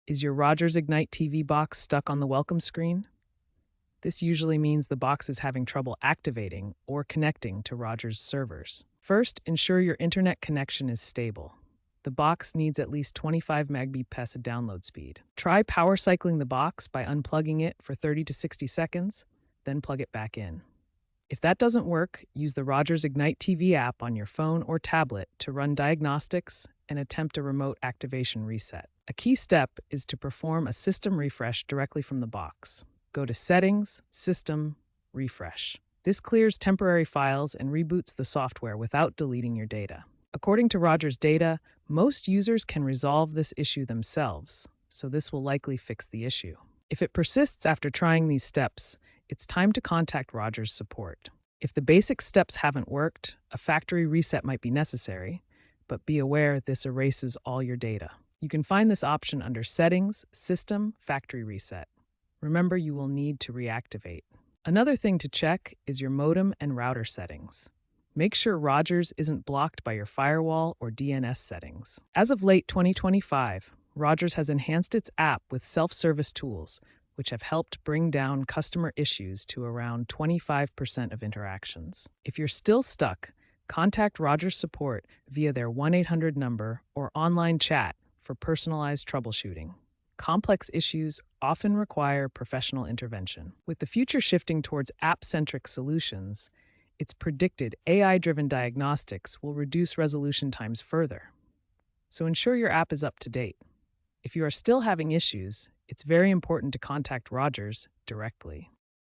Is your Rogers Ignite TV box stuck on the welcome screen? This usually means the box is having trouble activating or connecting to Rogers servers. First, ensure your internet connection is stable. The box needs at least 25 Mbps download speed. Try power cycling the box by unplugging it for 30 to 60 seconds, then plug it back in. If that doesn't work, use the Rogers Ignite TV app on your phone or tablet to run diagnostics and attempt a remote activation reset. A key step is to perform a system refresh directly from the box. Go to Settings, System, Refresh. This clears temporary files and reboots the software without deleting your data. According to Rogers data, most users can resolve this issue themselves, so this will likely fix the issue. If it persists after trying these steps, it's time to contact Rogers support. If the basic steps haven't worked, a factory reset might be necessary, but be aware this erases all your data. You can find this option under Settings, System, Factory Reset. Remember, you will need to reactivate. Another thing to check is your modem and router settings. Make sure Rogers isn't blocked by your firewall or DNS settings. As of late 2025, Rogers has enhanced its app with self-service tools, which have helped bring down customer issues to around 25% of interactions. If you're still stuck, contact Rogers support via their 1-800 number or online chat for personalized troubleshooting. Complex issues often require professional intervention. With the future shifting towards app-centric solutions, it's predicted AI-driven diagnostics will reduce resolution times further. So ensure your app is up to date. If you are still having issues, it's very important to contact Rogers directly.